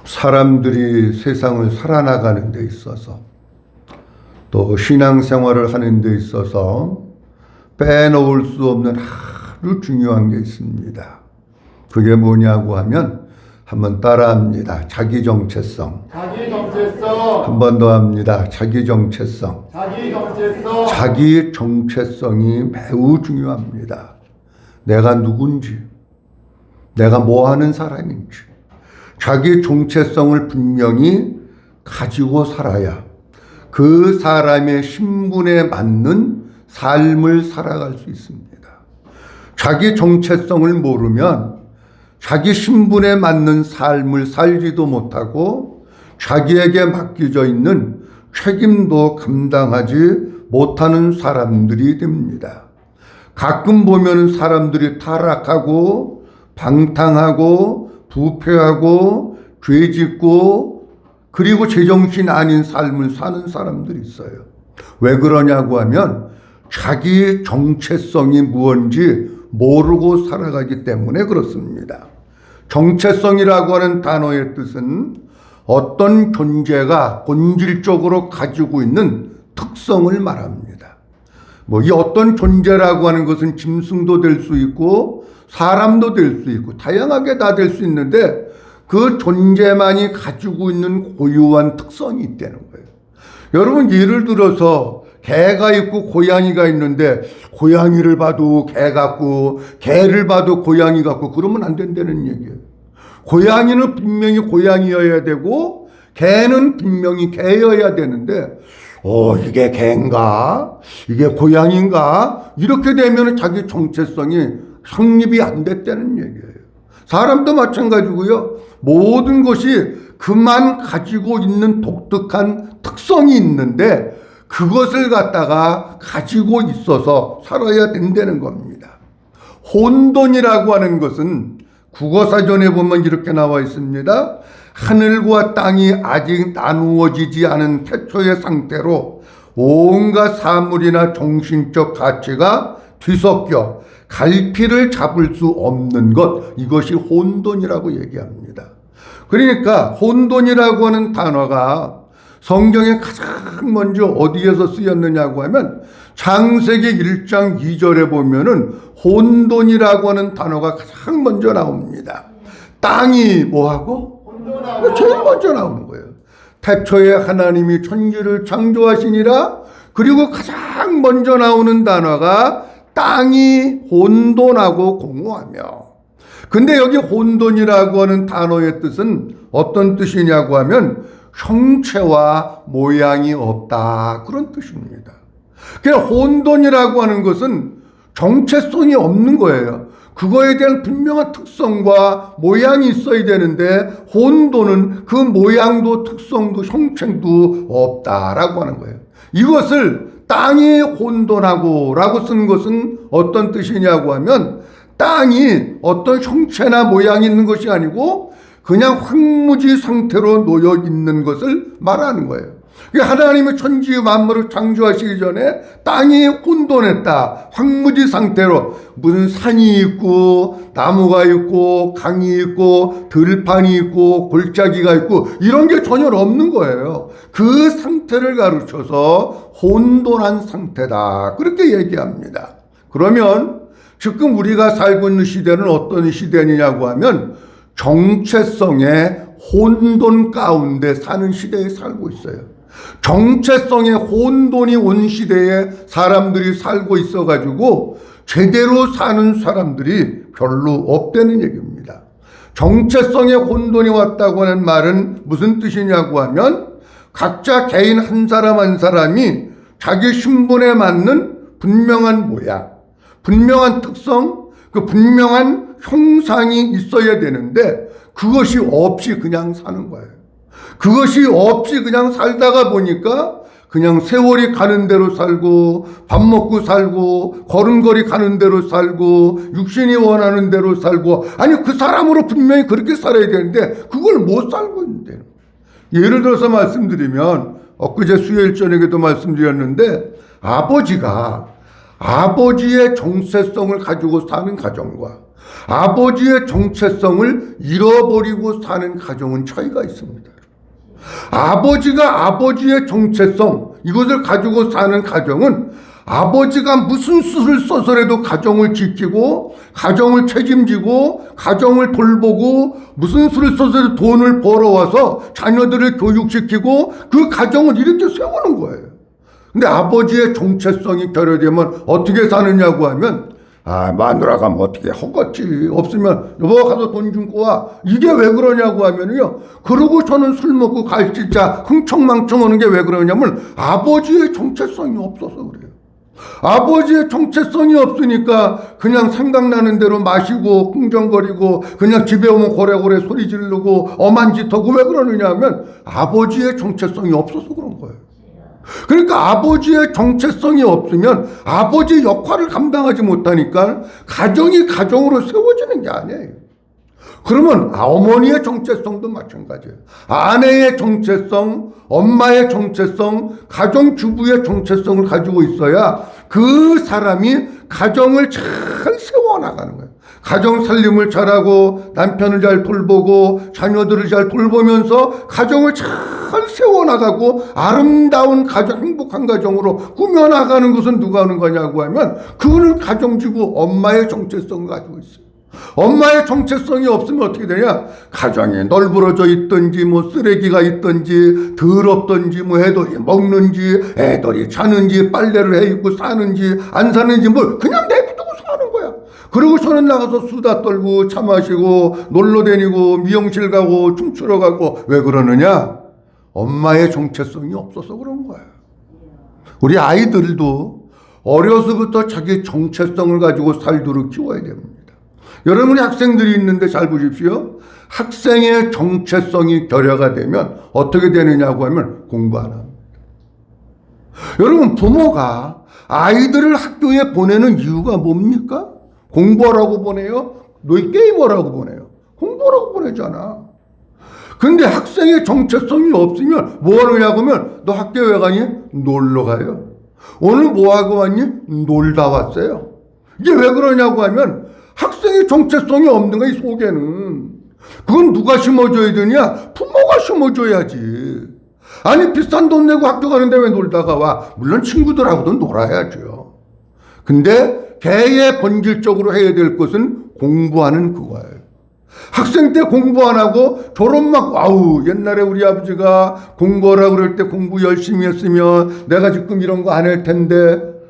사람들이 세상을 살아나가는 데 있어서 또 신앙생활을 하는 데 있어서 빼놓을 수 없는 아주 중요한 게 있습니다. 그게 뭐냐고 하면 한번 따라합니다. 자기 정체성. 자기 정체성. 한 번 더 합니다. 자기 정체성. 자기 정체성. 자기 정체성이 매우 중요합니다. 내가 누군지, 내가 뭐 하는 사람인지, 자기 정체성을 분명히 가지고 살아야 그 사람의 신분에 맞는 삶을 살아갈 수 있습니다. 자기 정체성을 모르면 자기 신분에 맞는 삶을 살지도 못하고 자기에게 맡겨져 있는 책임도 감당하지 못하는 사람들이 됩니다. 가끔 보면 사람들이 타락하고 방탕하고 부패하고 죄짓고 그리고 제정신 아닌 삶을 사는 사람들이 있어요. 왜 그러냐고 하면 자기 정체성이 무엇인지 모르고 살아가기 때문에 그렇습니다. 정체성이라고 하는 단어의 뜻은 어떤 존재가 본질적으로 가지고 있는 특성을 말합니다. 이 어떤 존재라고 하는 것은 짐승도 될 수 있고 사람도 될 수 있고 다양하게 다 될 수 있는데 그 존재만이 가지고 있는 고유한 특성이 있다는 거예요. 여러분 예를 들어서 개가 있고 고양이가 있는데 고양이를 봐도 개 같고 개를 봐도 고양이 같고 그러면 안 된다는 얘기예요. 고양이는 분명히 고양이여야 되고 개는 분명히 개여야 되는데 이게 개인가? 이게 고양이인가? 이렇게 되면 자기 정체성이 성립이 안 됐다는 얘기예요. 사람도 마찬가지고요. 모든 것이 그만 가지고 있는 독특한 특성이 있는데 그것을 갖다가 가지고 있어서 살아야 된다는 겁니다. 혼돈이라고 하는 것은 국어사전에 보면 이렇게 나와 있습니다. 하늘과 땅이 아직 나누어지지 않은 태초의 상태로 온갖 사물이나 정신적 가치가 뒤섞여 갈피를 잡을 수 없는 것, 이것이 혼돈이라고 얘기합니다. 그러니까 혼돈이라고 하는 단어가 성경에 가장 먼저 어디에서 쓰였느냐고 하면 창세기 1장 2절에 보면은 혼돈이라고 하는 단어가 가장 먼저 나옵니다. 땅이 뭐하고? 혼돈하고. 제일 먼저 나오는 거예요. 태초에 하나님이 천지를 창조하시니라. 그리고 가장 먼저 나오는 단어가 땅이 혼돈하고 공허하며. 근데 여기 혼돈이라고 하는 단어의 뜻은 어떤 뜻이냐고 하면 형체와 모양이 없다, 그런 뜻입니다. 그냥 혼돈이라고 하는 것은 정체성이 없는 거예요. 그거에 대한 분명한 특성과 모양이 있어야 되는데 혼돈은 그 모양도 특성도 형체도 없다라고 하는 거예요. 이것을 땅이 혼돈하고 라고 쓴 것은 어떤 뜻이냐고 하면 땅이 어떤 형체나 모양이 있는 것이 아니고 그냥 황무지 상태로 놓여 있는 것을 말하는 거예요. 하나님의 천지 만물을 창조하시기 전에 땅이 혼돈했다. 황무지 상태로 무슨 산이 있고 나무가 있고 강이 있고 들판이 있고 골짜기가 있고 이런 게 전혀 없는 거예요. 그 상태를 가르쳐서 혼돈한 상태다, 그렇게 얘기합니다. 그러면 지금 우리가 살고 있는 시대는 어떤 시대냐고 하면 정체성의 혼돈 가운데 사는 시대에 살고 있어요. 정체성의 혼돈이 온 시대에 사람들이 살고 있어가지고 제대로 사는 사람들이 별로 없다는 얘기입니다. 정체성의 혼돈이 왔다고 하는 말은 무슨 뜻이냐고 하면 각자 개인 한 사람 한 사람이 자기 신분에 맞는 분명한 모양, 분명한 특성, 그 분명한 형상이 있어야 되는데 그것이 없이 그냥 사는 거예요. 그것이 없이 그냥 살다가 보니까 그냥 세월이 가는 대로 살고 밥 먹고 살고 걸음걸이 가는 대로 살고 육신이 원하는 대로 살고, 아니 그 사람으로 분명히 그렇게 살아야 되는데 그걸 못 살고 있는데. 예를 들어서 말씀드리면 엊그제 수요일 저녁에도 말씀드렸는데 아버지가 아버지의 정체성을 가지고 사는 가정과 아버지의 정체성을 잃어버리고 사는 가정은 차이가 있습니다. 아버지가 아버지의 정체성, 이것을 가지고 사는 가정은 아버지가 무슨 수를 써서라도 가정을 지키고 가정을 책임지고 가정을 돌보고 무슨 수를 써서라도 돈을 벌어와서 자녀들을 교육시키고 그 가정을 이렇게 세우는 거예요. 근데 아버지의 정체성이 결여되면 어떻게 사느냐고 하면 마누라가 뭐 어떻게 허겄지 없으면 여보 가서 돈 좀 꼬와 이게 왜 그러냐고 하면요 그러고 저는 술 먹고 갈짓자 흥청망청 하는 게 왜 그러냐면 아버지의 정체성이 없어서 그래요. 아버지의 정체성이 없으니까 그냥 생각나는 대로 마시고 흥정거리고 그냥 집에 오면 고래고래 소리 지르고 엄한 짓 하고 왜 그러느냐 하면 아버지의 정체성이 없어서 그런 거예요. 그러니까 아버지의 정체성이 없으면 아버지 역할을 감당하지 못하니까 가정이 가정으로 세워지는 게 아니에요. 그러면 어머니의 정체성도 마찬가지예요. 아내의 정체성, 엄마의 정체성, 가정주부의 정체성을 가지고 있어야 그 사람이 가정을 잘 세워나가는 거예요. 가정 살림을 잘하고 남편을 잘 돌보고 자녀들을 잘 돌보면서 가정을 잘 세워나가고 아름다운 가정, 행복한 가정으로 꾸며나가는 것은 누가 하는 거냐고 하면 그거는 가정주부 엄마의 정체성을 가지고 있어요. 엄마의 정체성이 없으면 어떻게 되냐? 가정이 널브러져 있든지 뭐 쓰레기가 있든지 더럽든지 뭐 애들이 먹는지 애들이 자는지 빨래를 해 입고 사는지 안 사는지 뭘 그냥 내비두고 사는 거야. 그리고 저는 나가서 수다 떨고 차 마시고 놀러 다니고 미용실 가고 춤추러 가고 왜 그러느냐? 엄마의 정체성이 없어서 그런 거야. 우리 아이들도 어려서부터 자기 정체성을 가지고 살도록 키워야 됩니다. 여러분이 학생들이 있는데 잘 보십시오. 학생의 정체성이 결여가 되면 어떻게 되느냐고 하면 공부 안 합니다. 여러분 부모가 아이들을 학교에 보내는 이유가 뭡니까? 공부하라고 보내요? 너희 게임하라고 보내요? 공부하라고 보내잖아. 근데 학생의 정체성이 없으면 뭐 하느냐고 하면 너 학교 왜 가니? 놀러 가요. 오늘 뭐 하고 왔니? 놀다 왔어요. 이게 왜 그러냐고 하면 학생의 정체성이 없는 거야, 이 속에는. 그건 누가 심어줘야 되냐? 부모가 심어줘야지. 아니, 비싼 돈 내고 학교 가는데 왜 놀다가 와? 물론 친구들하고도 놀아야죠. 근데 개의 본질적으로 해야 될 것은 공부하는 그거예요. 학생 때 공부 안 하고 졸업 막 옛날에 우리 아버지가 공부하라고 그럴 때 공부 열심히 했으면 내가 지금 이런 거 안 할 텐데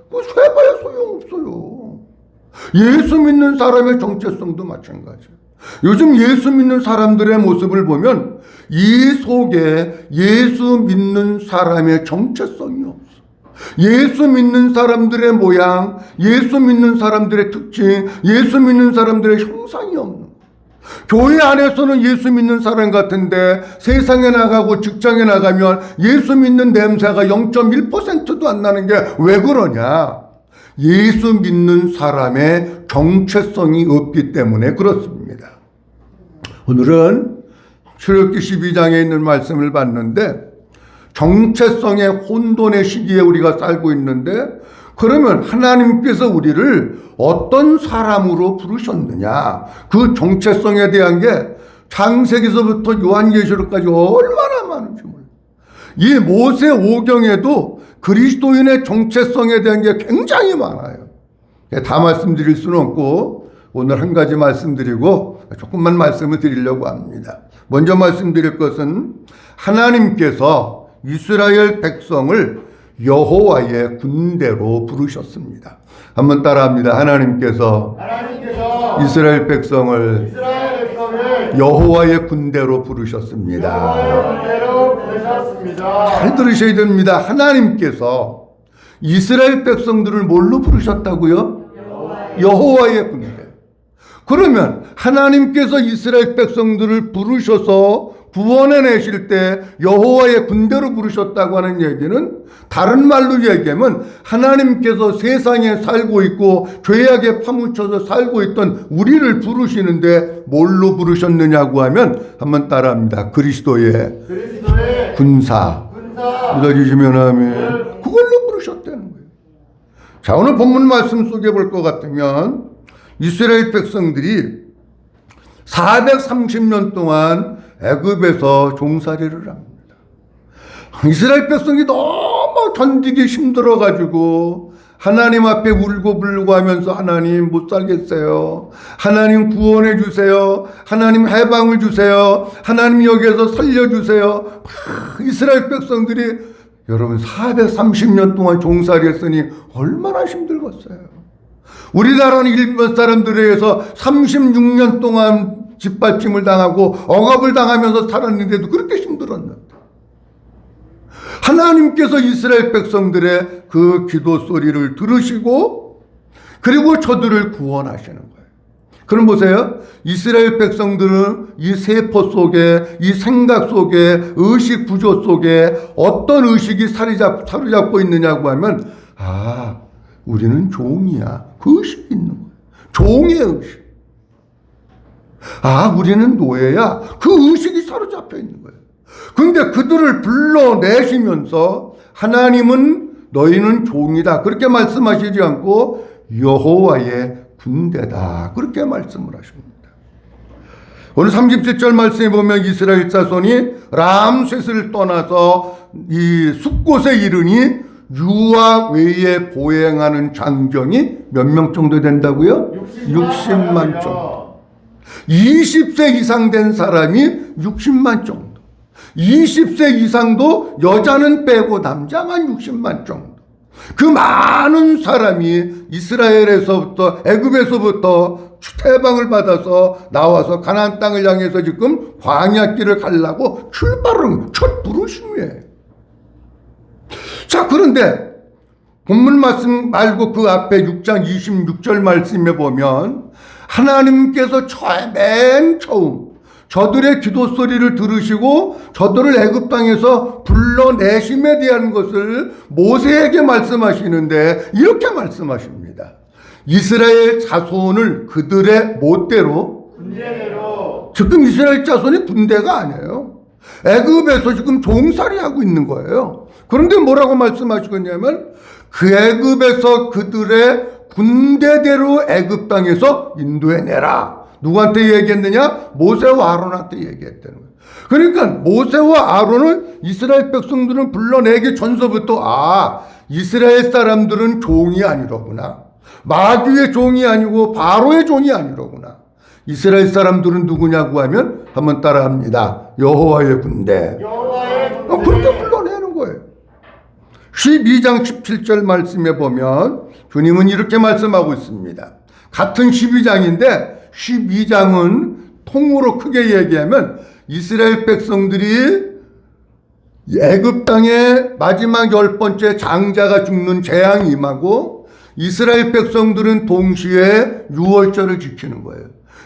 그거 해봐야 소용없어요. 예수 믿는 사람의 정체성도 마찬가지예요. 요즘 예수 믿는 사람들의 모습을 보면 이 속에 예수 믿는 사람의 정체성이 없어. 예수 믿는 사람들의 모양, 예수 믿는 사람들의 특징, 예수 믿는 사람들의 형상이 없는 거예요. 교회 안에서는 예수 믿는 사람 같은데 세상에 나가고 직장에 나가면 예수 믿는 냄새가 0.1%도 안 나는 게 왜 그러냐? 예수 믿는 사람의 정체성이 없기 때문에 그렇습니다. 오늘은 출애굽기 12장에 있는 말씀을 봤는데 정체성의 혼돈의 시기에 우리가 살고 있는데 그러면 하나님께서 우리를 어떤 사람으로 부르셨느냐? 그 정체성에 대한 게 창세기서부터 요한계시록까지 얼마나 많은지 몰라요. 이 모세 오경에도 그리스도인의 정체성에 대한 게 굉장히 많아요. 다 말씀드릴 수는 없고 오늘 한 가지 말씀드리고 조금만 말씀을 드리려고 합니다. 먼저 말씀드릴 것은 하나님께서 이스라엘 백성을 여호와의 군대로 부르셨습니다. 한번 따라합니다. 하나님께서 이스라엘 백성을 여호와의 군대로 부르셨습니다. 잘 들으셔야 됩니다. 하나님께서 이스라엘 백성들을 뭘로 부르셨다고요? 여호와의 군대. 그러면 하나님께서 이스라엘 백성들을 부르셔서 구원해내실 때 여호와의 군대로 부르셨다고 하는 얘기는 다른 말로 얘기하면 하나님께서 세상에 살고 있고 죄악에 파묻혀서 살고 있던 우리를 부르시는데 뭘로 부르셨느냐고 하면 한번 따라합니다. 그리스도의 군사. 믿어주시면 하면 그걸로 부르셨다는 거예요. 자, 오늘 본문 말씀 속에 볼 것 같으면 이스라엘 백성들이 430년 동안 애굽에서 종살이를 합니다. 이스라엘 백성이 너무 견디기 힘들어가지고 하나님 앞에 울고 불고 하면서 하나님 못 살겠어요. 하나님 구원해 주세요. 하나님 해방을 주세요. 하나님 여기에서 살려주세요. 이스라엘 백성들이 여러분 430년 동안 종살이했으니 얼마나 힘들겠어요. 우리나라는 일본 사람들에 의해서 36년 동안 짓밟힘을 당하고 억압을 당하면서 살았는데도 그렇게 힘들었는데 하나님께서 이스라엘 백성들의 그 기도 소리를 들으시고 그리고 저들을 구원하시는 거예요. 그럼 보세요. 이스라엘 백성들은 이 세포 속에, 이 생각 속에, 의식 구조 속에 어떤 의식이 사로잡고 있느냐고 하면 우리는 종이야. 그 의식이 있는 거예요. 종의 의식. 우리는 노예야. 그 의식이 사로잡혀 있는 거예요. 근데 그들을 불러내시면서 하나님은 너희는 종이다. 그렇게 말씀하시지 않고 여호와의 군대다. 그렇게 말씀을 하십니다. 오늘 37절 말씀에 보면 이스라엘 자손이 람셋을 떠나서 이 숲곳에 이르니 유아 외에 보행하는 장정이 몇 명 정도 된다고요? 60만 정도. 20세 이상 된 사람이 60만 정도. 20세 이상도 여자는 빼고 남자만 60만 정도. 그 많은 사람이 이스라엘에서부터 애굽에서부터 해방을 받아서 나와서 가나안 땅을 향해서 지금 광야길을 가려고 출발을 첫 부르심이에요. 자, 그런데 본문 말씀 말고 그 앞에 6장 26절 말씀에 보면 하나님께서 맨 처음 저들의 기도 소리를 들으시고 저들을 애굽 땅에서 불러내심에 대한 것을 모세에게 말씀하시는데 이렇게 말씀하십니다. 이스라엘 자손을 그들의 못대로, 군대대로, 지금 이스라엘 자손이 군대가 아니에요. 애굽에서 지금 종살이하고 있는 거예요. 그런데 뭐라고 말씀하시겠냐면 그 애굽에서 그들의 군대대로 애굽 땅에서 인도해내라. 누구한테 얘기했느냐? 모세와 아론한테 얘기했다는 거예요. 그러니까 모세와 아론을 이스라엘 백성들은 불러내기 전서부터 이스라엘 사람들은 종이 아니로구나. 마귀의 종이 아니고 바로의 종이 아니로구나. 이스라엘 사람들은 누구냐고 하면 한번 따라합니다. 여호와의 군대. 여호와의 군대. 그렇게 불러내는 거예요. 12장 17절 말씀에 보면 주님은 이렇게 말씀하고 있습니다. 같은 12장인데 12장은 통으로 크게 얘기하면 이스라엘 백성들이 애굽 땅에 마지막 10번째 장자가 죽는 재앙이 임하고 이스라엘 백성들은 동시에 유월절을 지키는 거예요.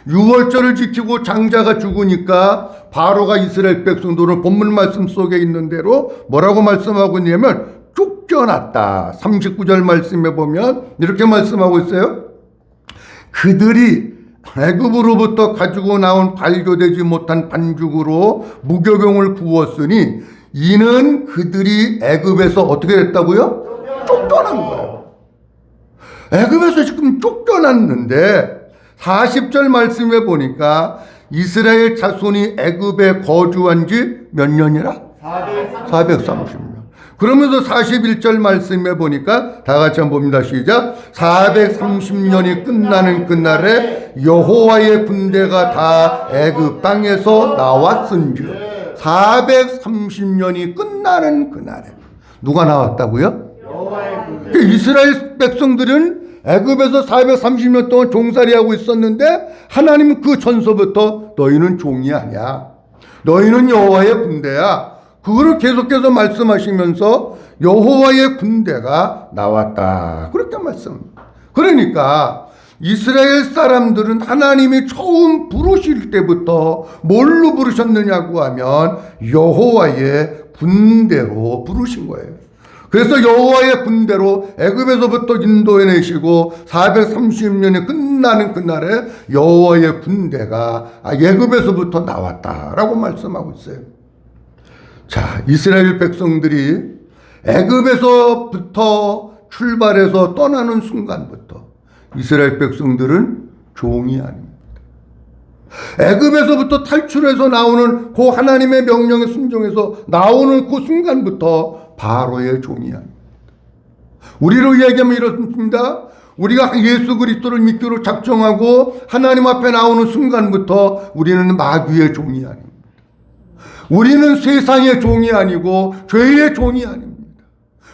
유월절을 지키고 장자가 죽으니까 바로가 이스라엘 백성들을 본문 말씀 속에 있는 대로 뭐라고 말씀하고 있냐면 쫓겨났다. 39절 말씀에 보면 이렇게 말씀하고 있어요. 그들이 애굽으로부터 가지고 나온 발교되지 못한 반죽으로 무교병을 구웠으니 이는 그들이 애굽에서 어떻게 됐다고요? 쫓겨난 거예요. 애굽에서 지금 쫓겨났는데 40절 말씀에 보니까 이스라엘 자손이 애굽에 거주한 지 몇 년이라? 430년. 그러면서 41절 말씀에 보니까 다 같이 한번 봅니다. 시작. 430년이 끝나는 그날에 여호와의 군대가 다 애굽 땅에서 나왔은즉 430년이 끝나는 그날에 누가 나왔다고요? 여호와의 군대. 그러니까 이스라엘 백성들은 애굽에서 430년 동안 종살이하고 있었는데 하나님은 그 전서부터 너희는 종이 아니야. 너희는 여호와의 군대야. 그거를 계속해서 말씀하시면서 여호와의 군대가 나왔다. 그렇게 말씀합니다. 그러니까 이스라엘 사람들은 하나님이 처음 부르실 때부터 뭘로 부르셨느냐고 하면 여호와의 군대로 부르신 거예요. 그래서 여호와의 군대로 애굽에서부터 인도해내시고 430년이 끝나는 그날에 여호와의 군대가 애굽에서부터 나왔다라고 말씀하고 있어요. 자, 이스라엘 백성들이 애굽에서부터 출발해서 떠나는 순간부터 이스라엘 백성들은 종이 아닙니다. 애굽에서부터 탈출해서 나오는 그 하나님의 명령에 순종해서 나오는 그 순간부터 바로의 종이 아닙니다. 우리로 얘기하면 이렇습니다. 우리가 예수 그리스도를 믿기로 작정하고 하나님 앞에 나오는 순간부터 우리는 마귀의 종이 아닙니다. 우리는 세상의 종이 아니고 죄의 종이 아닙니다.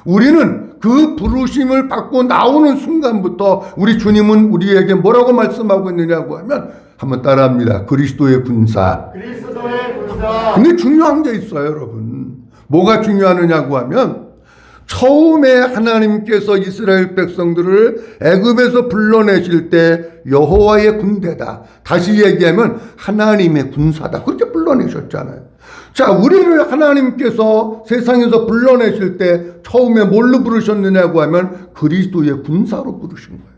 우리는 그 부르심을 받고 나오는 순간부터 우리 주님은 우리에게 뭐라고 말씀하고 있느냐고 하면 한번 따라합니다. 그리스도의 군사. 그리스도의 군사. 근데 중요한 게 있어요, 여러분. 뭐가 중요하느냐고 하면 처음에 하나님께서 이스라엘 백성들을 애굽에서 불러내실 때 여호와의 군대다. 다시 얘기하면 하나님의 군사다. 그렇게 불러내셨잖아요. 자, 우리를 하나님께서 세상에서 불러내실 때 처음에 뭘로 부르셨느냐고 하면 그리스도의 군사로 부르신 거예요.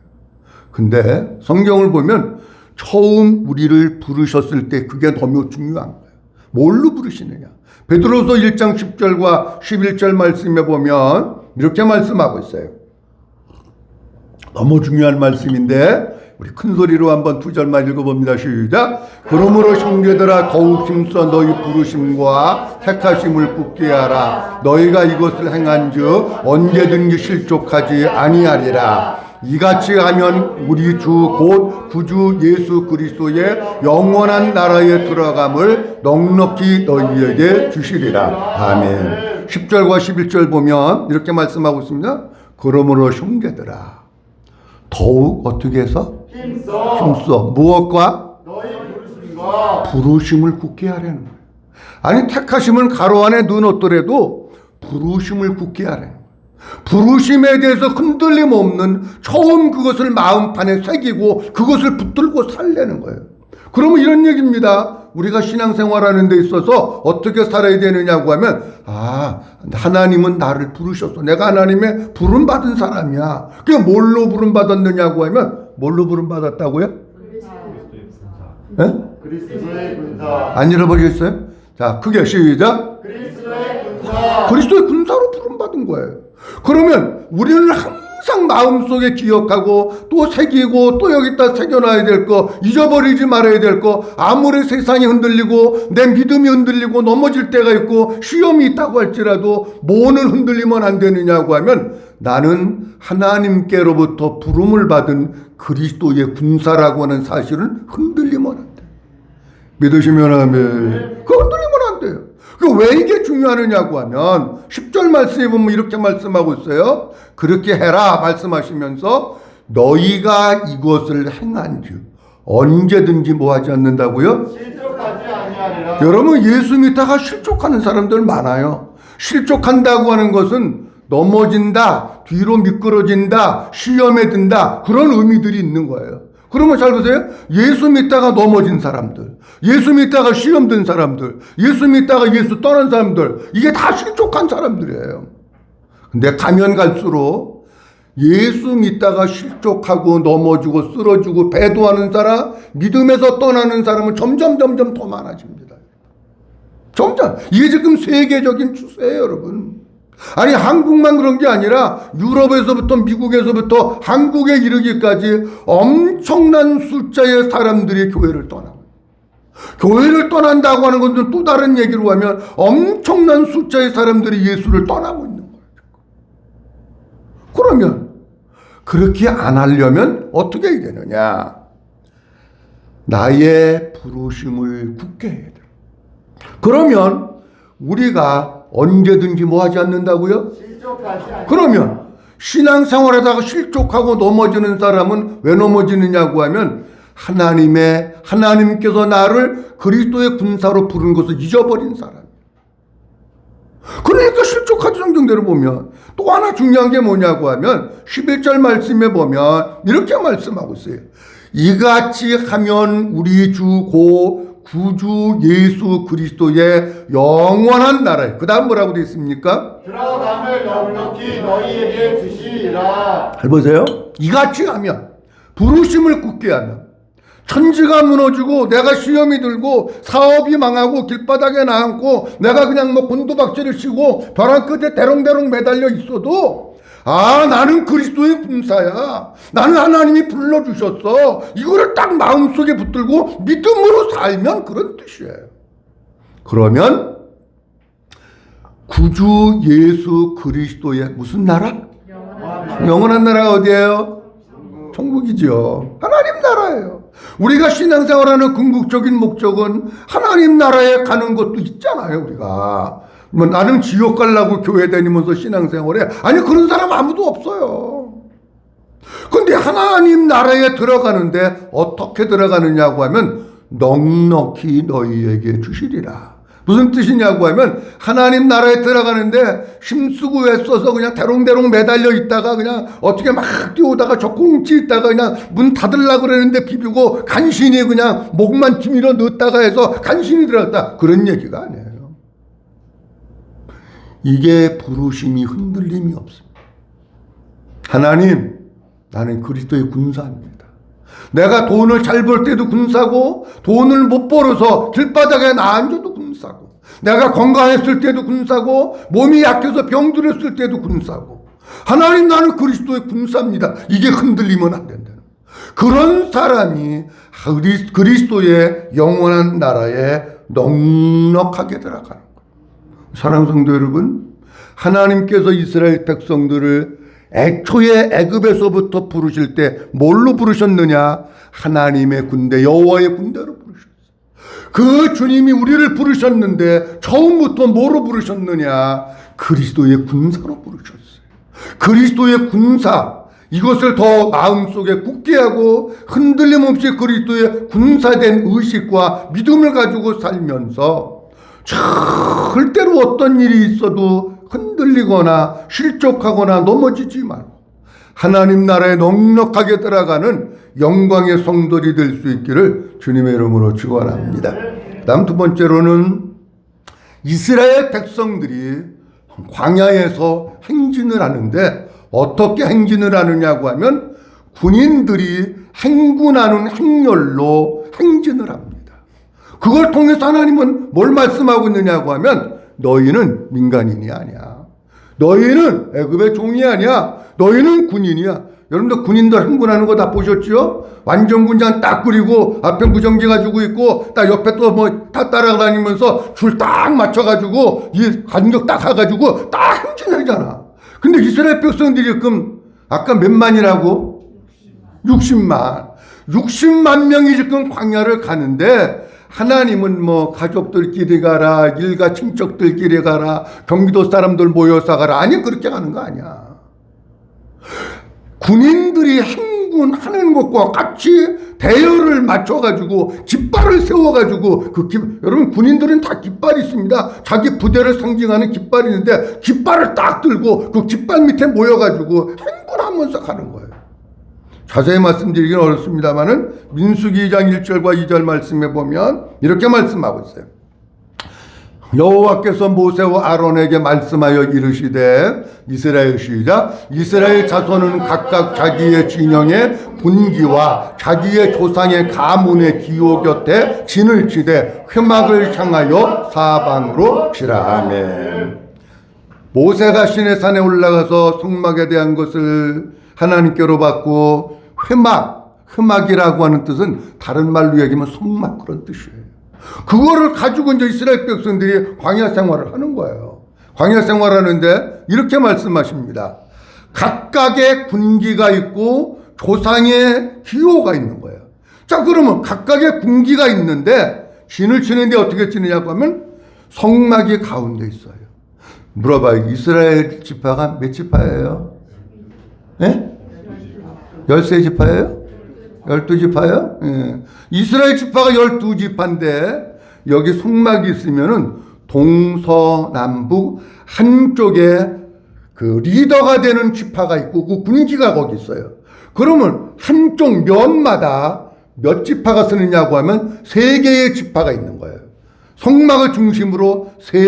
근데 성경을 보면 처음 우리를 부르셨을 때 그게 너무 중요한 거예요. 뭘로 부르시느냐? 베드로서 1장 10절과 11절 말씀에 보면 이렇게 말씀하고 있어요. 너무 중요한 말씀인데 우리 큰 소리로 한번 두 절만 읽어봅니다. 시작. 그러므로 형제들아 더욱 힘써 너희 부르심과 택하심을 굳게 하라. 너희가 이것을 행한즉 언제든지 실족하지 아니하리라. 이같이 하면 우리 주 곧 구주 예수 그리스도의 영원한 나라에 들어감을 넉넉히 너희에게 주시리라. 아멘. 10절과 11절 보면 이렇게 말씀하고 있습니다. 그러므로 형제들아 더욱 어떻게 해서 힘써 무엇과 너희 부르심과 부르심을 굳게 하라는 거예요. 아니 택하심은 가로 안에 넣었더라도 부르심을 굳게 하라는 거예요. 부르심에 대해서 흔들림 없는 처음 그것을 마음판에 새기고 그것을 붙들고 살려는 거예요. 그러면 이런 얘기입니다. 우리가 신앙생활하는 데 있어서 어떻게 살아야 되느냐고 하면 하나님은 나를 부르셨어. 내가 하나님의 부름받은 사람이야. 그게 뭘로 부름받았느냐고 하면 뭘로 부름받았다고요? 그리스도의 군사. 안 잃어버리겠어요? 자, 크게 시작. 그리스도의 군사. 그리스도의 군사로 부름받은 거예요. 그러면 우리는 항상 마음속에 기억하고 또 새기고 또 여기다 새겨놔야 될 거, 잊어버리지 말아야 될 거, 아무리 세상이 흔들리고 내 믿음이 흔들리고 넘어질 때가 있고 시험이 있다고 할지라도 뭐는 흔들리면 안 되느냐고 하면 나는 하나님께로부터 부름을 받은 그리스도의 군사라고 하는 사실은 흔들리면 안 돼. 믿으시면 아멘. 그거 흔들리면 안 돼요. 왜 이게 중요하느냐고 하면 10절 말씀에 보면 이렇게 말씀하고 있어요. 그렇게 해라 말씀하시면서 너희가 이것을 행한즉 언제든지 뭐 하지 않는다고요? 실족하지 아니하리라. 여러분 예수 믿다가 실족하는 사람들 많아요. 실족한다고 하는 것은 넘어진다, 뒤로 미끄러진다, 시험에 든다 그런 의미들이 있는 거예요. 그러면 잘 보세요. 예수 믿다가 넘어진 사람들, 예수 믿다가 시험 든 사람들, 예수 믿다가 예수 떠난 사람들, 이게 다 실족한 사람들이에요. 근데 가면 갈수록 예수 믿다가 실족하고 넘어지고 쓰러지고 배도하는 사람, 믿음에서 떠나는 사람은 점점 더 많아집니다. 점점. 이게 지금 세계적인 추세예요, 여러분. 아니 한국만 그런 게 아니라 유럽에서부터 미국에서부터 한국에 이르기까지 엄청난 숫자의 사람들이 교회를 떠나고, 교회를 떠난다고 하는 것은 또 다른 얘기로 하면 엄청난 숫자의 사람들이 예수를 떠나고 있는 거예요. 그러면 그렇게 안 하려면 어떻게 해야 되느냐? 나의 부르심을 굳게 해야 돼요. 그러면 우리가 언제든지 뭐 하지 않는다고요? 실족하지 아니하리라. 그러면 신앙생활하다가 실족하고 넘어지는 사람은 왜 넘어지느냐고 하면 하나님께서 나를 그리스도의 군사로 부른 것을 잊어버린 사람. 그러니까 실족하지. 성경대로 보면 또 하나 중요한 게 뭐냐고 하면 11절 말씀에 보면 이렇게 말씀하고 있어요. 이같이 하면 우리 주 고 구주 예수 그리스도의 영원한 나라에, 그 다음 뭐라고 되어 있습니까? 들어감을 넉넉히 너희에게 주시리라. 잘 보세요. 이같이 하면, 부르심을 굳게 하면, 천지가 무너지고 내가 시험이 들고 사업이 망하고 길바닥에 나앉고 내가 그냥 뭐 곤두박질을 치고 벼랑 끝에 대롱대롱 매달려 있어도 아, 나는 그리스도의 군사야. 나는 하나님이 불러주셨어. 이거를 딱 마음속에 붙들고 믿음으로 살면 그런 뜻이에요. 그러면 구주 예수 그리스도의 무슨 나라? 영원한 나라가 어디예요? 천국이죠. 하나님 나라예요. 우리가 신앙생활하는 궁극적인 목적은 하나님 나라에 가는 것도 있잖아요. 우리가 뭐 나는 지옥 가려고 교회 다니면서 신앙생활해. 아니, 그런 사람 아무도 없어요. 근데 하나님 나라에 들어가는데 어떻게 들어가느냐고 하면 넉넉히 너희에게 주시리라. 무슨 뜻이냐고 하면 하나님 나라에 들어가는데 힘쓰고 애써서 그냥 대롱대롱 매달려 있다가 그냥 어떻게 막 뛰어오다가 젖꽁치 있다가 그냥 문 닫으려고 그러는데 비비고 간신히 그냥 목만 치밀어 넣었다가 해서 간신히 들어갔다. 그런 얘기가 아니에요. 이게 부르심이 흔들림이 없습니다. 하나님, 나는 그리스도의 군사입니다. 내가 돈을 잘 벌 때도 군사고 돈을 못 벌어서 길바닥에 나 앉아도 군사고 내가 건강했을 때도 군사고 몸이 약해서 병들었을 때도 군사고 하나님, 나는 그리스도의 군사입니다. 이게 흔들리면 안 된다는 그런 사람이 그리스도의 영원한 나라에 넉넉하게 들어가는 거예요. 사랑하는 성도 여러분, 하나님께서 이스라엘 백성들을 애초에 애굽에서부터 부르실 때 뭘로 부르셨느냐? 하나님의 군대, 여호와의 군대로 부르셨어요. 그 주님이 우리를 부르셨는데 처음부터 뭐로 부르셨느냐? 그리스도의 군사로 부르셨어요. 그리스도의 군사, 이것을 더 마음속에 굳게 하고 흔들림 없이 그리스도의 군사된 의식과 믿음을 가지고 살면서 절대로 어떤 일이 있어도 흔들리거나 실족하거나 넘어지지 말고 하나님 나라에 넉넉하게 들어가는 영광의 성도들이 될 수 있기를 주님의 이름으로 축원합니다. 다음 두 번째로는 이스라엘 백성들이 광야에서 행진을 하는데 어떻게 행진을 하느냐고 하면 군인들이 행군하는 행렬로 행진을 합니다. 그걸 통해서 하나님은 뭘 말씀하고 있느냐고 하면 너희는 민간인이 아니야. 너희는 애굽의 종이 아니야. 너희는 군인이야. 여러분들 군인들 행군하는 거 다 보셨죠? 완전 군장 딱 꾸리고 앞에 무전기 가지고 있고 딱 옆에 또 뭐 다 따라다니면서 줄 딱 맞춰가지고 이 간격 딱 해가지고 딱 행진하잖아. 근데 이스라엘 백성들이 지금 아까 몇 만이라고? 60만 명이 지금 광야를 가는데 하나님은 뭐 가족들끼리 가라, 일가 친척들끼리 가라, 경기도 사람들 모여서 가라. 아니, 그렇게 가는 거 아니야. 군인들이 행군하는 것과 같이 대열을 맞춰가지고 깃발을 세워가지고 여러분 군인들은 다 깃발이 있습니다. 자기 부대를 상징하는 깃발이 있는데 깃발을 딱 들고 그 깃발 밑에 모여가지고 행군하면서 가는 거예요. 자세히 말씀드리기는 어렵습니다만은 민수기 2장 1절과 2절 말씀에 보면 이렇게 말씀하고 있어요. 여호와께서 모세와 아론에게 말씀하여 이르시되 이스라엘 시작 이스라엘 자손은 각각 자기의 진영의 분기와 자기의 조상의 가문의 기호 곁에 진을 치되 회막을 향하여 사방으로 치라. 아멘. 모세가 시내산에 올라가서 성막에 대한 것을 하나님께로 받고 회막이라고 하는 뜻은 다른 말로 얘기하면 성막 그런 뜻이에요. 그거를 가지고 이제 이스라엘 백성들이 광야 생활을 하는 거예요. 광야 생활하는데 이렇게 말씀하십니다. 각각의 군기가 있고 조상의 기호가 있는 거예요. 자, 그러면 각각의 군기가 있는데 진을 치는데 어떻게 치느냐고 하면 성막이 가운데 있어요. 물어봐요. 이스라엘 지파가 몇 지파예요? 예? 13지파예요? 12지파예요? 예. 이스라엘 지파가 12지파인데 여기 성막이 있으면은 동서남북 한쪽에 그 리더가 되는 지파가 있고 그 군기가 거기 있어요. 그러면 한쪽 면마다 몇 지파가 쓰느냐고 하면 3개의 지파가 있는 거예요. 성막을 중심으로 세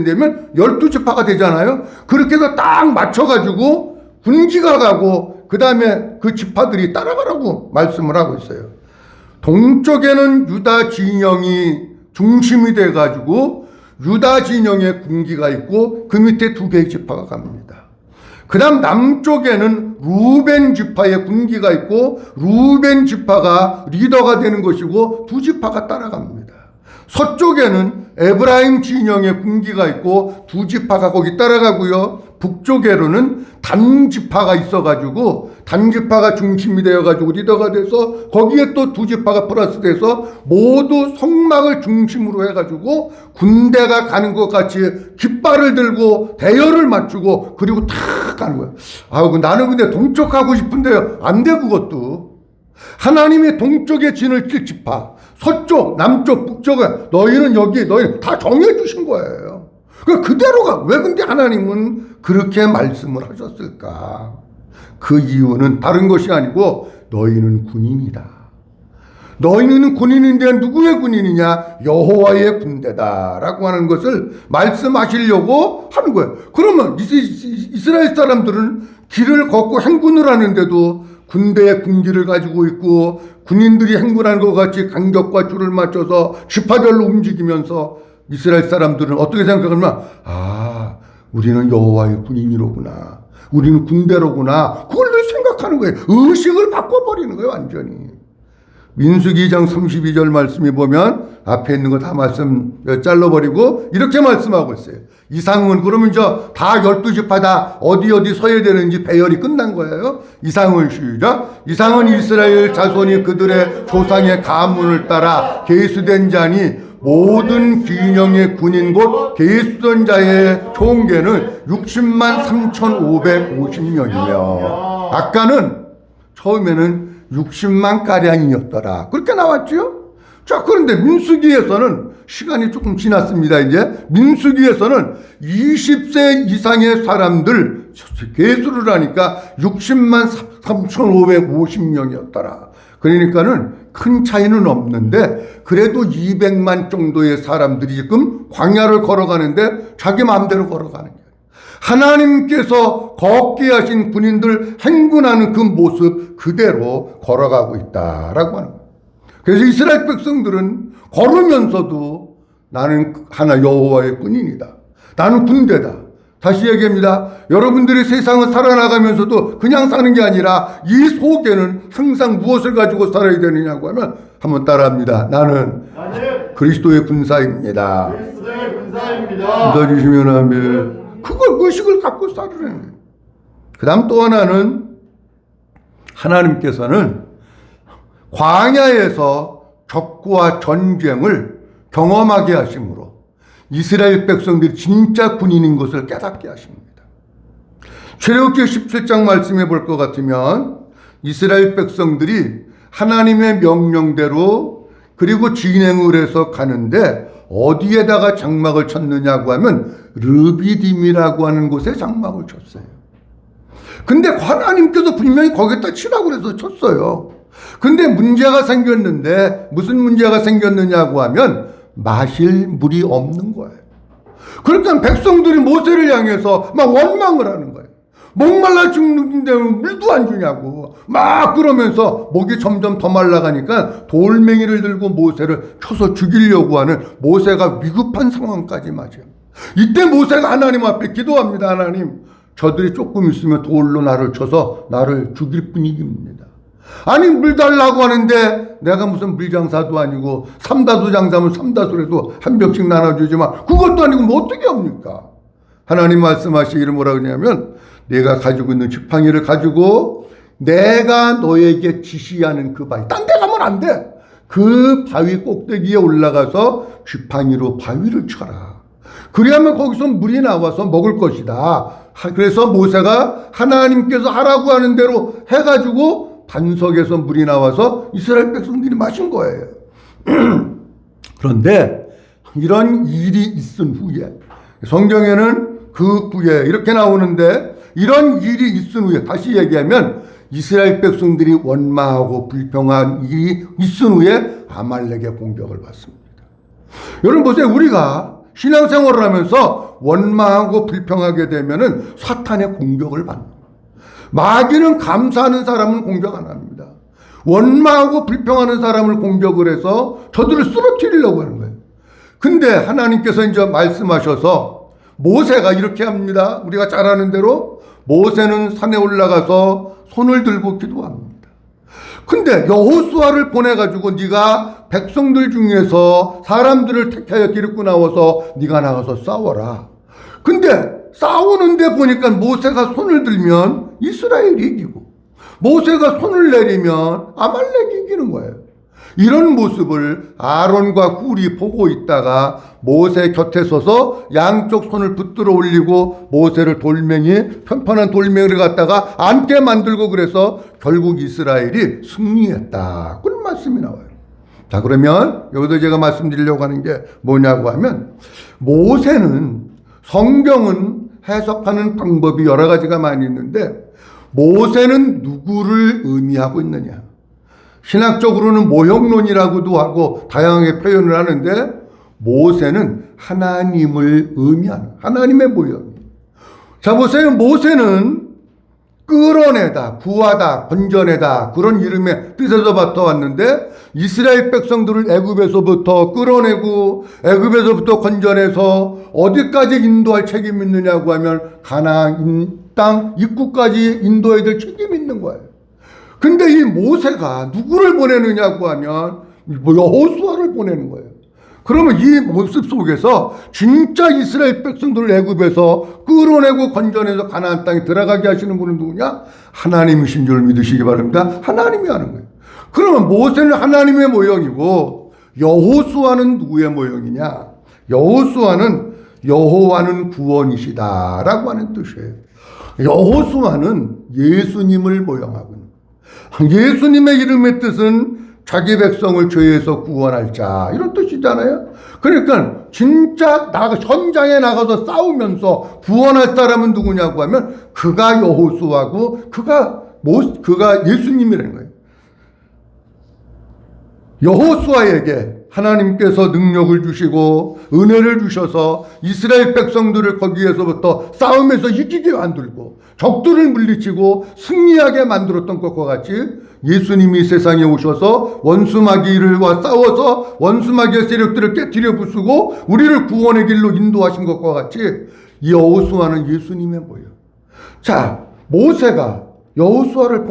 되면 12지파가 되잖아요. 그렇게 해서 딱 맞춰가지고 군기가 가고 그 다음에 그 지파들이 따라가라고 말씀을 하고 있어요. 동쪽에는 유다 진영이 중심이 돼가지고 유다 진영의 군기가 있고 그 밑에 2개의 지파가 갑니다. 그 다음 남쪽에는 루벤 지파의 군기가 있고 루벤 지파가 리더가 되는 것이고 두 지파가 따라갑니다. 서쪽에는 에브라임 진영의 군기가 있고 두 지파가 거기 따라가고요. 북쪽에로는 단 지파가 있어가지고 단 지파가 중심이 되어가지고 리더가 돼서 거기에 또 두 지파가 플러스 돼서 모두 성막을 중심으로 해가지고 군대가 가는 것 같이 깃발을 들고 대열을 맞추고 그리고 탁 가는 거야. 아우 나는 근데 동쪽하고 싶은데요. 안 돼 그것도. 하나님의 동쪽에 진을 칠 지파, 서쪽, 남쪽, 북쪽에 너희는 여기 너희 다 정해 주신 거예요. 그대로 가. 왜 근데 하나님은 그렇게 말씀을 하셨을까? 그 이유는 다른 것이 아니고 너희는 군인이다. 너희는 군인인데 누구의 군인이냐? 여호와의 군대다라고 하는 것을 말씀하시려고 하는 거예요. 그러면 이스라엘 사람들은 길을 걷고 행군을 하는데도 군대의 군기를 가지고 있고 군인들이 행군하는 것 같이 간격과 줄을 맞춰서 지파별로 움직이면서 이스라엘 사람들은 어떻게 생각하냐면 우리는 여호와의 군인이로구나. 우리는 군대로구나. 그걸 생각하는 거예요. 의식을 바꿔버리는 거예요. 완전히. 민수기 2장 32절 말씀이 보면 앞에 있는 거 다 말씀 잘라버리고 이렇게 말씀하고 있어요. 이상은 그러면 다 12지파 다 어디 서야 되는지 배열이 끝난 거예요. 이상은 시작. 이상은 이스라엘 자손이 그들의 조상의 가문을 따라 계수된 자니 모든 진영의 군인 곧 계수된 자의 총계는 60만 3,550명이며 아까는 처음에는 60만 가량이었더라. 그렇게 나왔죠? 자, 그런데 민수기에서는 시간이 조금 지났습니다. 이제 민수기에서는 20세 이상의 사람들 계수를 하니까 60만 3,550명이었더라. 그러니까는 큰 차이는 없는데 그래도 200만 정도의 사람들이 지금 광야를 걸어가는데 자기 마음대로 걸어가는 거예요. 하나님께서 걷게 하신 군인들 행군하는 그 모습 그대로 걸어가고 있다라고 하는 거예요. 그래서 이스라엘 백성들은 걸으면서도 나는 하나 여호와의 군인이다. 나는 군대다. 다시 얘기합니다. 여러분들이 세상을 살아나가면서도 그냥 사는 게 아니라 이 속에는 항상 무엇을 가지고 살아야 되느냐고 하면 한번 따라합니다. 나는 그리스도의 군사입니다. 그리스도의 군사입니다. 믿어주시면 하면 그걸 의식을 갖고 살으라는 거예요. 그 다음 또 하나는 하나님께서는 광야에서 적과 전쟁을 경험하게 하심으로 이스라엘 백성들이 진짜 군인인 것을 깨닫게 하십니다. 출애굽기 17장 말씀해 볼 것 같으면 이스라엘 백성들이 하나님의 명령대로 그리고 진행을 해서 가는데 어디에다가 장막을 쳤느냐고 하면 르비딤이라고 하는 곳에 장막을 쳤어요. 근데 하나님께서 분명히 거기다 치라고 해서 쳤어요. 근데 문제가 생겼는데 무슨 문제가 생겼느냐고 하면 마실 물이 없는 거예요. 그러니까 백성들이 모세를 향해서 막 원망을 하는 거예요. 목말라 죽는데 물도 안 주냐고 막 그러면서 목이 점점 더 말라가니까 돌멩이를 들고 모세를 쳐서 죽이려고 하는 모세가 위급한 상황까지 맞아요. 이때 모세가 하나님 앞에 기도합니다. 하나님, 저들이 조금 있으면 돌로 나를 쳐서 나를 죽일 분위기입니다. 아니 물 달라고 하는데 내가 무슨 물장사도 아니고 삼다수 장사면 삼다수라도 한 병씩 나눠주지만 그것도 아니고 뭐 어떻게 합니까? 하나님 말씀하시기를 뭐라 그러냐면 내가 가지고 있는 지팡이를 가지고 내가 너에게 지시하는 그 바위 딴 데 가면 안 돼. 그 바위 꼭대기에 올라가서 지팡이로 바위를 쳐라. 그래야만 거기서 물이 나와서 먹을 것이다. 그래서 모세가 하나님께서 하라고 하는 대로 해가지고 반석에서 물이 나와서 이스라엘 백성들이 마신 거예요. 그런데 이런 일이 있은 후에 성경에는 그 후에 이렇게 나오는데 이런 일이 있은 후에 다시 얘기하면 이스라엘 백성들이 원망하고 불평한 일이 있은 후에 아말렉의 공격을 받습니다. 여러분 보세요. 우리가 신앙생활을 하면서 원망하고 불평하게 되면은 사탄의 공격을 받는 거예요. 마귀는 감사하는 사람은 공격 안 합니다. 원망하고 불평하는 사람을 공격을 해서 저들을 쓰러뜨리려고 하는 거예요. 근데 하나님께서 이제 말씀하셔서 모세가 이렇게 합니다. 우리가 잘 아는 대로 모세는 산에 올라가서 손을 들고 기도합니다. 근데 여호수아를 보내가지고 네가 백성들 중에서 사람들을 택하여 기르고 나와서 네가 나가서 싸워라. 근데 싸우는데 보니까 모세가 손을 들면 이스라엘이 이기고 모세가 손을 내리면 아말렉이 이기는 거예요. 이런 모습을 아론과 훌이 보고 있다가 모세 곁에 서서 양쪽 손을 붙들어 올리고 모세를 편편한 돌멩이를 갖다가 앉게 만들고 그래서 결국 이스라엘이 승리했다. 그런 말씀이 나와요. 자, 그러면 여기서 제가 말씀드리려고 하는 게 뭐냐고 하면 모세는 성경은 해석하는 방법이 여러 가지가 많이 있는데 모세는 누구를 의미하고 있느냐? 신학적으로는 모형론이라고도 하고 다양하게 표현을 하는데 모세는 하나님을 의미하는 하나님의 모형. 자, 보세요. 모세는 끌어내다, 구하다, 건져내다 그런 이름의 뜻에서부터 왔는데 이스라엘 백성들을 애굽에서부터 끌어내고 애굽에서부터 건져내서 어디까지 인도할 책임이 있느냐고 하면 가나안 땅 입구까지 인도해야 될 책임이 있는 거예요. 근데 이 모세가 누구를 보내느냐고 하면 여호수아를 보내는 거예요. 그러면 이 모습 속에서 진짜 이스라엘 백성들을 애굽에서 끌어내고 건져내서 가나안 땅에 들어가게 하시는 분은 누구냐? 하나님이신 줄 믿으시기 바랍니다. 하나님이 하는 거예요. 그러면 모세는 하나님의 모형이고 여호수아는 누구의 모형이냐? 여호수아는 여호와는 구원이시다라고 하는 뜻이에요. 여호수아는 예수님을 모형하고 예수님의 이름의 뜻은 자기 백성을 죄에서 구원할 자 이런 뜻이잖아요. 그러니까 진짜 현장에 나가서 싸우면서 구원할 사람은 누구냐고 하면 그가 여호수아고 그가 예수님이라는 거예요. 여호수아에게 하나님께서 능력을 주시고 은혜를 주셔서 이스라엘 백성들을 거기에서부터 싸움에서 이기게 만들고 적들을 물리치고 승리하게 만들었던 것과 같이 예수님이 세상에 오셔서 원수마귀와 싸워서 원수마귀의 세력들을 깨뜨려 부수고 우리를 구원의 길로 인도하신 것과 같이 이 여호수아는 예수님의 모형. 자, 모세가 여호수아를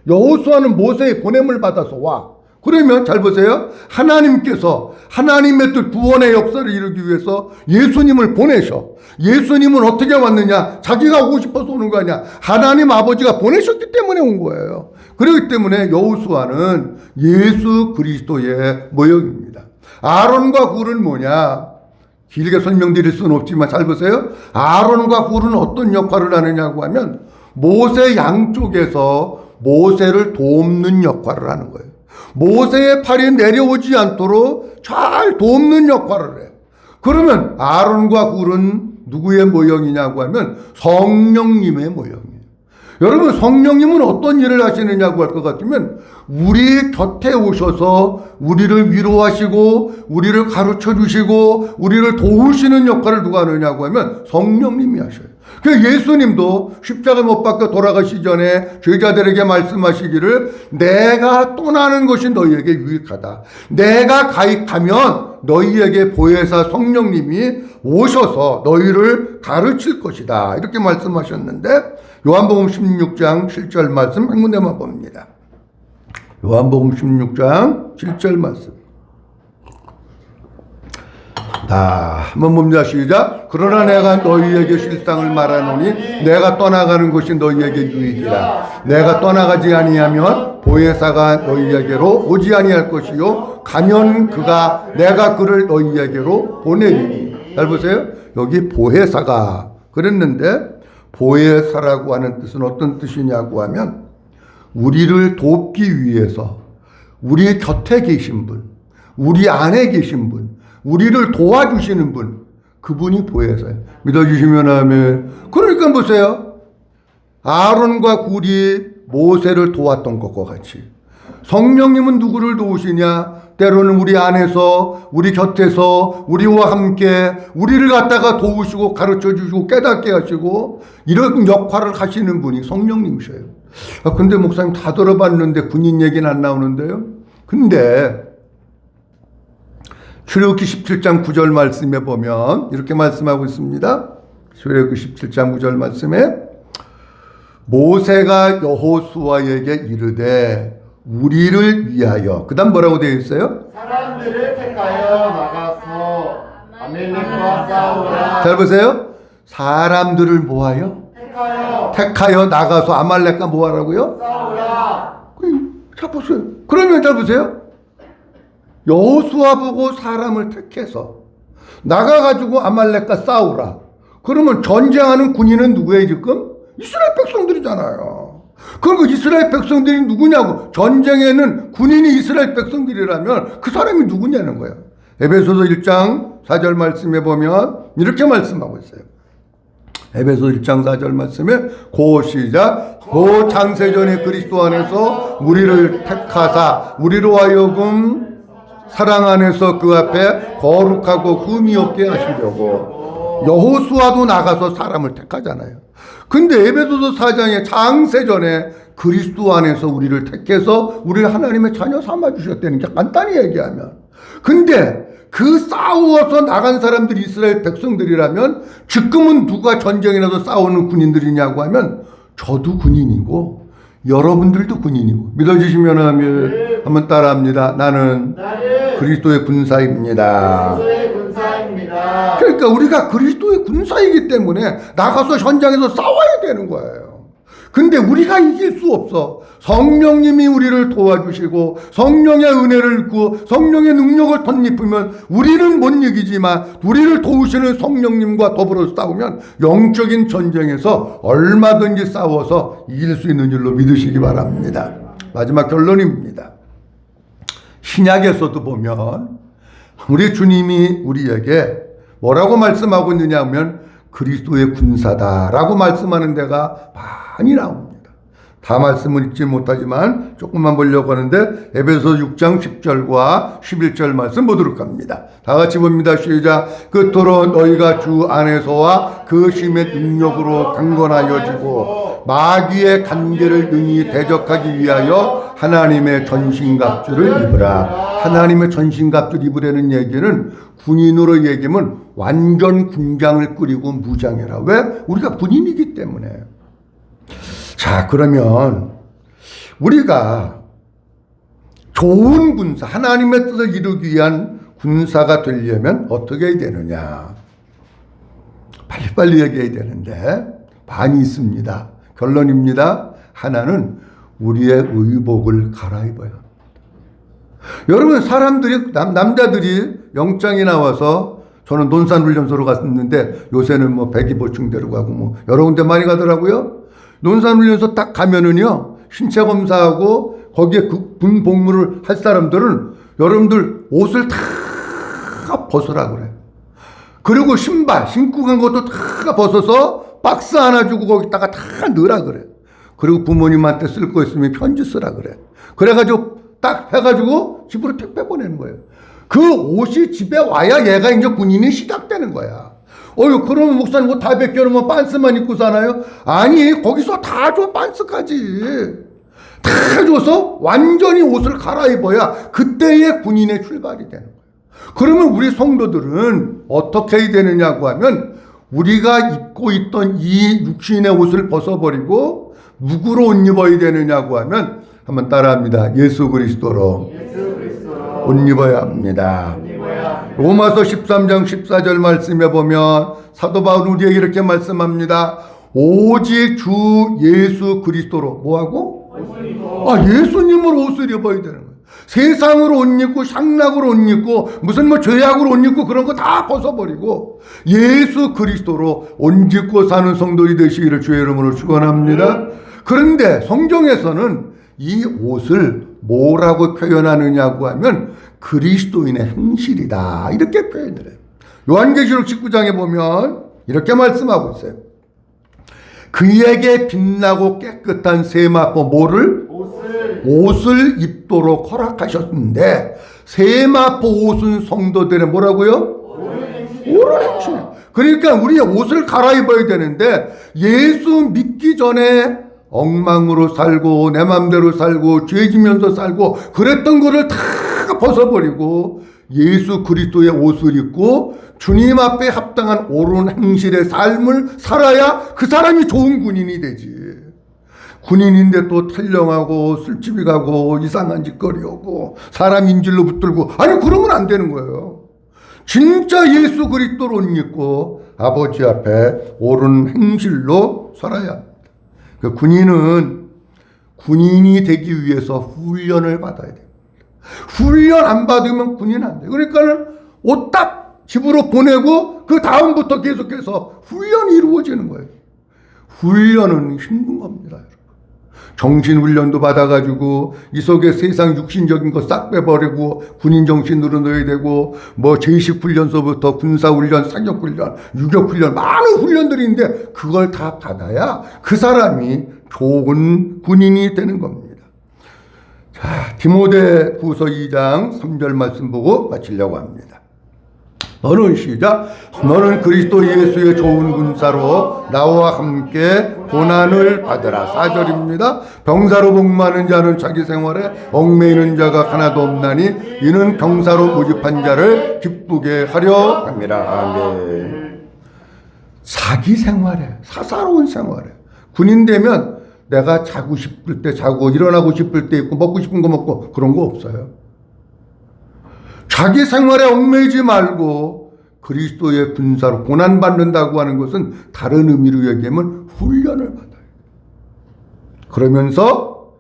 여호수아는 모세의 보냄을 받아서 와. 그러면 잘 보세요. 하나님께서 하나님의 뜻 구원의 역사를 이루기 위해서 예수님을 보내셔. 예수님은 어떻게 왔느냐? 자기가 오고 싶어서 오는 거 아니야. 하나님 아버지가 보내셨기 때문에 온 거예요. 그렇기 때문에 여호수아는 예수 그리스도의 모형입니다. 아론과 훌은 뭐냐? 길게 설명드릴 수는 없지만 잘 보세요. 아론과 훌은 어떤 역할을 하느냐고 하면 모세 양쪽에서 모세를 돕는 역할을 하는 거예요. 모세의 팔이 내려오지 않도록 잘 돕는 역할을 해요. 그러면 아론과 훌은 누구의 모형이냐고 하면 성령님의 모형이에요. 여러분, 성령님은 어떤 일을 하시느냐고 할 것 같으면 우리 곁에 오셔서 우리를 위로하시고 우리를 가르쳐 주시고 우리를 도우시는 역할을 누가 하느냐고 하면 성령님이 하셔요. 그 예수님도 십자가 못 박혀 돌아가시 전에 제자들에게 말씀하시기를 내가 떠나는 것이 너희에게 유익하다. 내가 가면 너희에게 보혜사 성령님이 오셔서 너희를 가르칠 것이다. 이렇게 말씀하셨는데 요한복음 16장 7절 말씀 한 군데만 봅니다. 요한복음 16장 7절 말씀. 한번 봅니다. 시작. 그러나 내가 너희에게 실상을 말하노니 내가 떠나가는 것이 너희에게 유익이라. 내가 떠나가지 아니하면 보혜사가 너희에게로 오지 아니할 것이요 가면 내가 그를 너희에게로 보내리니. 잘 보세요. 여기 보혜사가 그랬는데 보혜사라고 하는 뜻은 어떤 뜻이냐고 하면 우리를 돕기 위해서 우리 곁에 계신 분, 우리 안에 계신 분, 우리를 도와주시는 분, 그분이 보혜사예요. 믿어주시면 아멘. 그러니까 보세요. 아론과 훌이 모세를 도왔던 것과 같이 성령님은 누구를 도우시냐? 때로는 우리 안에서, 우리 곁에서, 우리와 함께 우리를 갖다가 도우시고 가르쳐 주시고 깨닫게 하시고 이런 역할을 하시는 분이 성령님이셔요. 근데 목사님 다 들어봤는데 군인 얘기는 안 나오는데요. 근데 출애굽기 17장 9절 말씀에 보면 이렇게 말씀하고 있습니다. 출애굽기 17장 9절 말씀에 모세가 여호수아에게 이르되 우리를 위하여, 그 다음 뭐라고 되어 있어요? 사람들을 택하여 나가서 아멜렉과 싸우라. 잘 보세요. 사람들을 모아요. 택하여 나가서 아말렉과 뭐하라고요? 싸우라. 자 보세요. 그러면 잘 보세요. 여호수아 보고 사람을 택해서 나가가지고 아말렉과 싸우라. 그러면 전쟁하는 군인은 누구예요 지금? 이스라엘 백성들이잖아요. 그리고 이스라엘 백성들이 누구냐고. 전쟁에는 군인이 이스라엘 백성들이라면 그 사람이 누구냐는 거예요. 에베소서 1장 4절 말씀에 보면 이렇게 말씀하고 있어요. 에베소 1장 4절 말씀에 고 시작. 고 창세전에 그리스도 안에서 우리를 택하사 우리로 하여금 사랑 안에서 그 앞에 거룩하고 흠이 없게 하시려고. 여호수아도 나가서 사람을 택하잖아요. 근데 에베소서 4장에 창세전에 그리스도 안에서 우리를 택해서 우리를 하나님의 자녀 삼아 주셨다는 게 간단히 얘기하면. 근데 그 싸워서 나간 사람들이 이스라엘 백성들이라면 지금은 누가 전쟁에 나서 싸우는 군인들이냐고 하면 저도 군인이고 여러분들도 군인이고. 믿어주시면 한번 따라합니다. 나는 그리스도의 군사입니다. 그리스도의 군사입니다. 그러니까 우리가 그리스도의 군사이기 때문에 나가서 현장에서 싸워야 되는 거예요. 근데 우리가 이길 수 없어. 성령님이 우리를 도와주시고 성령의 은혜를 입고 성령의 능력을 덧입으면 우리는 못 이기지만 우리를 도우시는 성령님과 더불어 싸우면 영적인 전쟁에서 얼마든지 싸워서 이길 수 있는 줄로 믿으시기 바랍니다. 마지막 결론입니다. 신약에서도 보면 우리 주님이 우리에게 뭐라고 말씀하고 있느냐 하면 그리스도의 군사다라고 말씀하는 데가 많이 나옵니다. 다 말씀을 읽지 못하지만 조금만 보려고 하는데 에베소 6장 10절과 11절 말씀 보도록 합니다. 다 같이 봅니다. 시작. 그토록 너희가 주 안에서와 그 힘의 능력으로 강건하여지고 마귀의 간계를 능히 대적하기 위하여 하나님의 전신갑주를 입으라. 하나님의 전신갑주를 입으라는 얘기는 군인으로 얘기하면 완전 군장을 꾸리고 무장해라. 왜? 우리가 군인이기 때문에. 자, 그러면 우리가 좋은 군사, 하나님의 뜻을 이루기 위한 군사가 되려면 어떻게 해야 되느냐? 빨리빨리 얘기해야 되는데 반이 있습니다. 결론입니다. 하나는 우리의 의복을 갈아입어야 합니다. 여러분, 사람들이 남자들이 영장이 나와서 저는 논산훈련소로 갔었는데 요새는 뭐 배기보충대로 가고 뭐 여러 군데 많이 가더라고요. 논산훈련소 딱 가면은요, 신체 검사하고 거기에 군 복무를 할 사람들은 여러분들 옷을 다 벗으라 그래. 그리고 신발 신고 간 것도 다 벗어서 박스 하나 주고 거기다가 다 넣으라 그래. 그리고 부모님한테 쓸 거 있으면 편지 쓰라 그래. 그래가지고 딱 해가지고 집으로 택배 보내는 거예요. 그 옷이 집에 와야 얘가 이제 군인이 시작되는 거야. 그러면 목사님 뭐 다 벗겨놓으면 빤스만 입고 사나요? 아니, 거기서 다 줘, 빤스까지. 다 줘서 완전히 옷을 갈아입어야 그때의 군인의 출발이 되는 거예요. 그러면 우리 성도들은 어떻게 해야 되느냐고 하면 우리가 입고 있던 이 육신의 옷을 벗어버리고 누구로 옷 입어야 되느냐고 하면 한번 따라합니다. 예수 그리스도로 옷 입어야 합니다. 로마서 13장 14절 말씀에 보면 사도 바울은 우리에게 이렇게 말씀합니다. 오직 주 예수 그리스도로 뭐하고? 예수님으로 옷을 입어야 되는 거예요. 세상으로 옷 입고 향락으로 옷 입고 무슨 뭐 죄악으로 옷 입고 그런 거 다 벗어버리고 예수 그리스도로 옷 입고 사는 성도들이 되시기를 주의 이름으로 축원합니다. 그런데 성경에서는 이 옷을 뭐라고 표현하느냐고 하면 그리스도인의 행실이다 이렇게 표현을 해요. 요한계시록 19장에 보면 이렇게 말씀하고 있어요. 그에게 빛나고 깨끗한 세마포 뭐를? 옷을 입도록 허락하셨는데 세마포 옷은 성도들의 뭐라고요? 옳은 행실. 그러니까 우리의 옷을 갈아입어야 되는데 예수 믿기 전에 엉망으로 살고 내 맘대로 살고 죄지면서 살고 그랬던 거를 다 벗어버리고 예수 그리스도의 옷을 입고 주님 앞에 합당한 옳은 행실의 삶을 살아야 그 사람이 좋은 군인이 되지. 군인인데 또 탈령하고 술집이 가고 이상한 짓거리 하고 사람 인질로 붙들고, 아니 그러면 안 되는 거예요. 진짜 예수 그리스도를 옷 입고 아버지 앞에 옳은 행실로 살아야 합니다. 그 군인이 되기 위해서 훈련을 받아야 돼요. 훈련 안 받으면 군인 안 돼요. 그러니까 옷 딱 집으로 보내고 그 다음부터 계속해서 훈련이 이루어지는 거예요. 훈련은 힘든 겁니다, 여러분. 정신훈련도 받아가지고 이 속에 세상 육신적인 거 싹 빼버리고 군인 정신으로 넣어야 되고, 뭐 제식훈련소부터 군사훈련, 상역훈련, 유격훈련, 많은 훈련들이 있는데 그걸 다 받아야 그 사람이 좋은 군인이 되는 겁니다. 자, 디모데후서 2장 3절 말씀 보고 마치려고 합니다. 너는 시작. 너는 그리스도 예수의 좋은 군사로 나와 함께 고난을 받으라. 4절입니다. 병사로 복무하는 자는 자기 생활에 얽매이는 자가 하나도 없나니 이는 병사로 모집한 자를 기쁘게 하려 함이라. 아멘. 자기 생활에, 사사로운 생활에, 군인 되면 내가 자고 싶을 때 자고 일어나고 싶을 때 있고 먹고 싶은 거 먹고 그런 거 없어요. 자기 생활에 얽매이지 말고 그리스도의 군사로 고난받는다고 하는 것은 다른 의미로 얘기하면 훈련을 받아요. 그러면서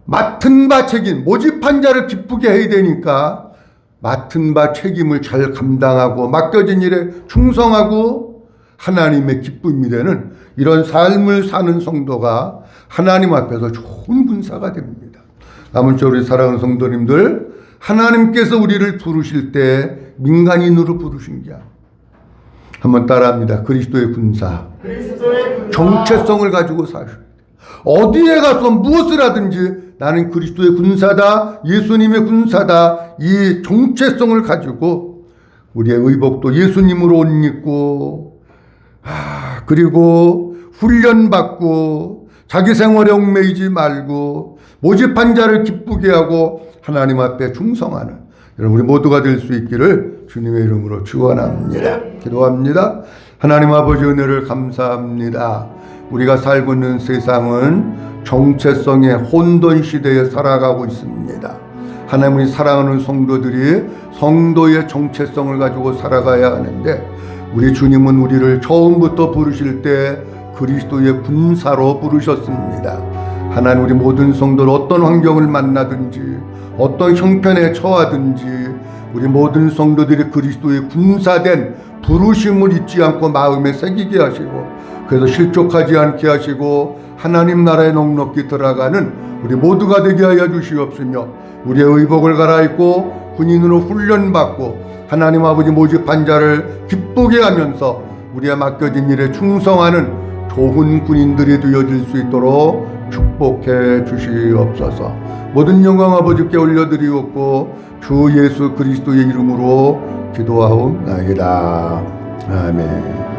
맡은 바 책임, 모집한 자를 기쁘게 해야 되니까 맡은 바 책임을 잘 감당하고 맡겨진 일에 충성하고 하나님의 기쁨이 되는 이런 삶을 사는 성도가 하나님 앞에서 좋은 군사가 됩니다. 아무쪼록 우리 사랑하는 성도님들, 하나님께서 우리를 부르실 때 민간인으로 부르신 게 아니에요. 한번 따라합니다. 그리스도의 군사. 정체성을 가지고 사셔야 돼요. 어디에 가서 무엇을 하든지 나는 그리스도의 군사다, 예수님의 군사다, 이 정체성을 가지고 우리의 의복도 예수님으로 옷 입고, 그리고 훈련받고 자기 생활에 얽매이지 말고 모집한 자를 기쁘게 하고 하나님 앞에 충성하는 여러분 우리 모두가 될 수 있기를 주님의 이름으로 축원합니다. 기도합니다. 하나님 아버지 은혜를 감사합니다. 우리가 살고 있는 세상은 정체성의 혼돈 시대에 살아가고 있습니다. 하나님이 사랑하는 성도들이 성도의 정체성을 가지고 살아가야 하는데, 우리 주님은 우리를 처음부터 부르실 때 그리스도의 군사로 부르셨습니다. 하나님, 우리 모든 성도를 어떤 환경을 만나든지 어떤 형편에 처하든지 우리 모든 성도들이 그리스도의 군사된 부르심을 잊지 않고 마음에 새기게 하시고, 그래서 실족하지 않게 하시고 하나님 나라에 넉넉히 들어가는 우리 모두가 되게 하여 주시옵시며, 우리의 의복을 갈아입고 군인으로 훈련받고 하나님 아버지 모집한 자를 기쁘게 하면서 우리의 맡겨진 일에 충성하는 좋은 군인들이 되어질 수 있도록 축복해 주시옵소서. 모든 영광 아버지께 올려드리옵고 주 예수 그리스도의 이름으로 기도하옵나이다. 아멘.